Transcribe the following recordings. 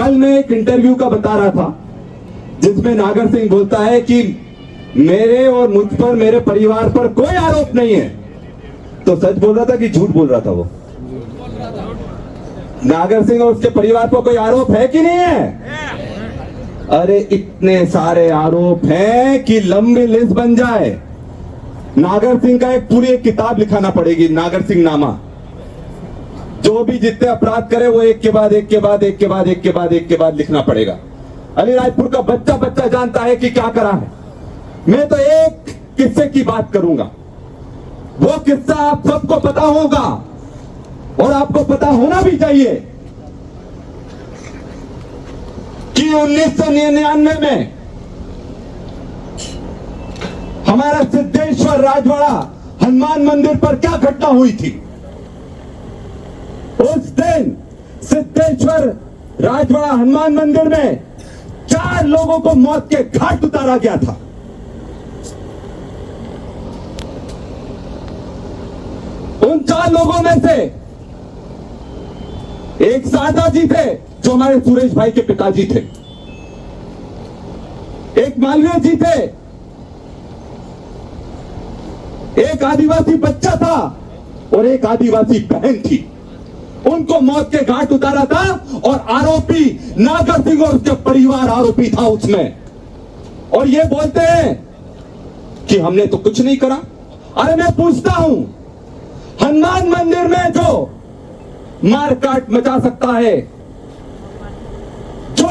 कल मैं एक इंटरव्यू का बता रहा था जिसमें नागर सिंह बोलता है कि मेरे और मुझ पर, मेरे परिवार पर कोई आरोप नहीं है। तो सच बोल रहा था कि झूठ बोल रहा था वो? नागर सिंह और उसके परिवार पर कोई आरोप है कि नहीं है? अरे इतने सारे आरोप हैं कि लंबी लिस्ट बन जाए। नागर सिंह का एक पूरी एक किताब लिखाना पड़ेगी, नागर सिंह नामा। जो भी जितने अपराध करे वो एक के बाद एक के बाद एक के बाद एक के बाद एक के बाद लिखना पड़ेगा। अलीराजपुर का बच्चा बच्चा जानता है कि क्या करा है। मैं तो एक किस्से की बात करूंगा, वो किस्सा आप सबको पता होगा और आपको पता होना भी चाहिए कि 1999 में हमारा सिद्धेश्वर राजवाड़ा हनुमान मंदिर पर क्या घटना हुई थी। उस दिन सिद्धेश्वर राजवाड़ा हनुमान मंदिर में 4 लोगों को मौत के घाट उतारा गया था। उन 4 लोगों में से एक शारदा जी थे जो हमारे सुरेश भाई के पिताजी थे, एक मालवीय जी थे, एक आदिवासी बच्चा था और एक आदिवासी बहन थी। उनको मौत के घाट उतारा था और आरोपी नागर सिंह और उसके परिवार आरोपी था उसमें। और ये बोलते हैं कि हमने तो कुछ नहीं करा। अरे मैं पूछता हूं, हनुमान मंदिर में जो मारकाट मचा सकता है, जो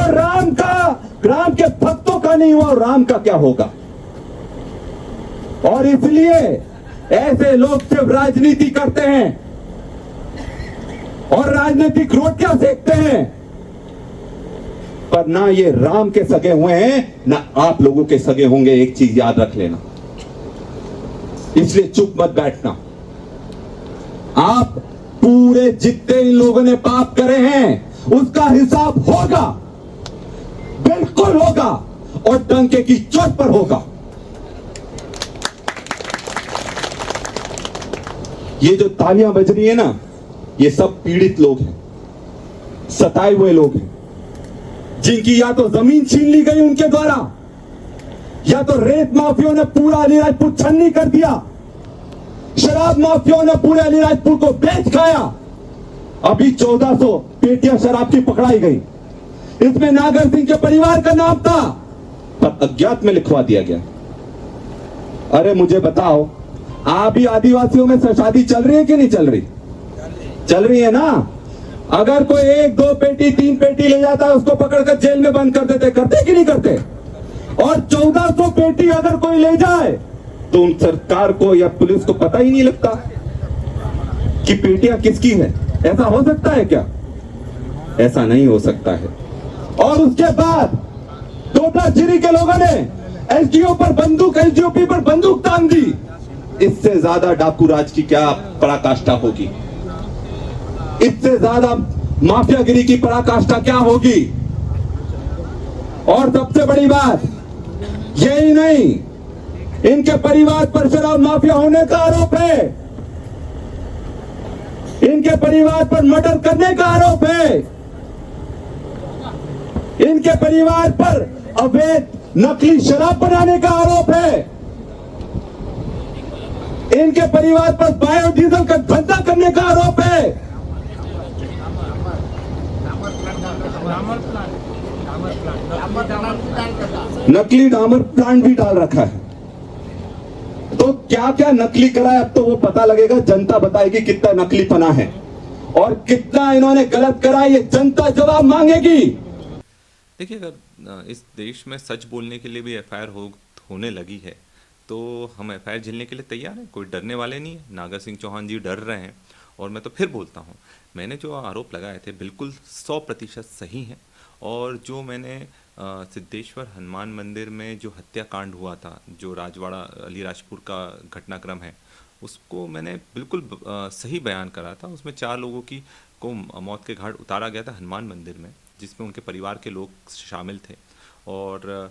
राम के भक्तों का नहीं हुआ, राम का क्या होगा? और इसलिए ऐसे लोग सिर्फ राजनीति करते हैं और राजनीतिक रोटियां सेकते हैं, पर ना ये राम के सगे हुए हैं ना आप लोगों के सगे होंगे। एक चीज याद रख लेना, इसलिए चुप मत बैठना। आप पूरे जितने इन लोगों ने पाप करे हैं उसका हिसाब होगा, बिल्कुल होगा, और डंके की चोट पर होगा। ये जो तालियां बज रही है ना, ये सब पीड़ित लोग हैं, सताए हुए लोग हैं, जिनकी या तो जमीन छीन ली गई उनके द्वारा, या तो रेत माफियों ने पूरा अलीराजपुर छन्नी कर दिया, शराब माफियों ने पूरे अलीराजपुर को बेच खाया। अभी 1400 पेटियां शराब की पकड़ाई गई, इसमें नागर सिंह के परिवार का नाम था पर अज्ञात में लिखवा दिया गया। अरे मुझे बताओ, आप भी आदिवासियों में शादी चल रही है कि नहीं चल रही? चल रही है ना। अगर कोई 1 2 पेटी 3 पेटी ले जाता है उसको पकड़कर जेल में बंद कर देते, करते कि नहीं करते? और 1400 पेटी अगर कोई ले जाए तो उन सरकार को या पुलिस को पता ही नहीं लगता कि पेटियां किसकी है। ऐसा हो सकता है क्या? ऐसा नहीं हो सकता है। और उसके बाद तोताझिरी के लोगों ने एसडीओ पर बंदूक, एसडीओपी पर बंदूक तान दी। इससे ज्यादा डाकू राज की क्या पराकाष्ठा होगी? इससे ज्यादा माफियागिरी की पराकाष्ठा क्या होगी? और सबसे बड़ी बात यही नहीं, इनके परिवार पर शराब माफिया होने का आरोप है, इनके परिवार पर मर्डर करने का आरोप है, इनके परिवार पर अवैध नकली शराब बनाने का आरोप है, इनके परिवार पर बायोडीजल का धंधा करने का आरोप है। नकली डामर प्लांट भी डाल रखा है। तो क्या क्या नकली करा है अब तो वो पता लगेगा, जनता बताएगी कितना नकली पना है और कितना इन्होंने गलत करा है, ये जनता जवाब मांगेगी। देखिए, अगर इस देश में सच बोलने के लिए भी एफआईआर होने लगी है तो हम एफआईआर झेलने के लिए तैयार हैं, कोई डरने वाले नहीं है। नागर सिंह चौहान जी डर रहे हैं और मैं तो फिर बोलता हूँ, मैंने जो आरोप लगाए थे बिल्कुल 100% सही हैं। और जो मैंने सिद्धेश्वर हनुमान मंदिर में जो हत्याकांड हुआ था, जो राजवाड़ा अलीराजपुर का घटनाक्रम है, उसको मैंने बिल्कुल सही बयान करा था। उसमें 4 लोगों की को मौत के घाट उतारा गया था हनुमान मंदिर में, जिसमें उनके परिवार के लोग शामिल थे। और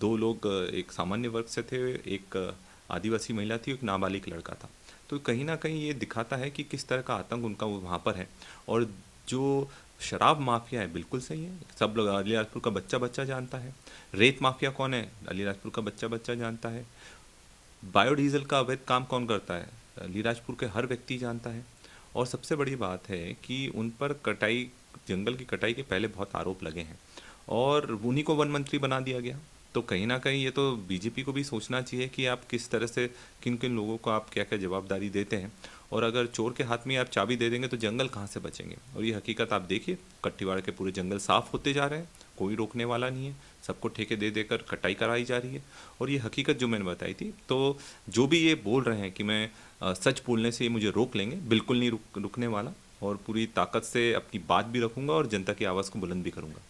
2 लोग एक सामान्य वर्ग से थे, एक आदिवासी महिला थी, एक नाबालिग लड़का था। तो कहीं ना कहीं ये दिखाता है कि किस तरह का आतंक उनका वहाँ पर है। और जो शराब माफिया है, बिल्कुल सही है, सब लोग अलीराजपुर का बच्चा बच्चा जानता है। रेत माफिया कौन है, अलीराजपुर का बच्चा बच्चा जानता है। बायोडीजल का अवैध काम कौन करता है, अलीराजपुर के हर व्यक्ति जानता है। और सबसे बड़ी बात है कि उन पर कटाई, जंगल की कटाई के पहले बहुत आरोप लगे हैं और उन्हीं को वन मंत्री बना दिया गया। तो कहीं ना कहीं ये तो बीजेपी को भी सोचना चाहिए कि आप किस तरह से, किन किन लोगों को आप क्या क्या जवाबदारी देते हैं। और अगर चोर के हाथ में आप चाबी दे देंगे तो जंगल कहाँ से बचेंगे। और ये हकीकत आप देखिए, कट्टीवाड़ के पूरे जंगल साफ होते जा रहे हैं, कोई रोकने वाला नहीं है, सबको ठेके दे देकर कटाई कराई जा रही है। और ये हकीकत जो मैंने बताई थी, तो जो भी ये बोल रहे हैं कि मैं सच बोलने से ये मुझे रोक लेंगे, बिल्कुल नहीं रुकने वाला। और पूरी ताकत से अपनी बात भी रखूंगा और जनता की आवाज़ को बुलंद भी करूंगा।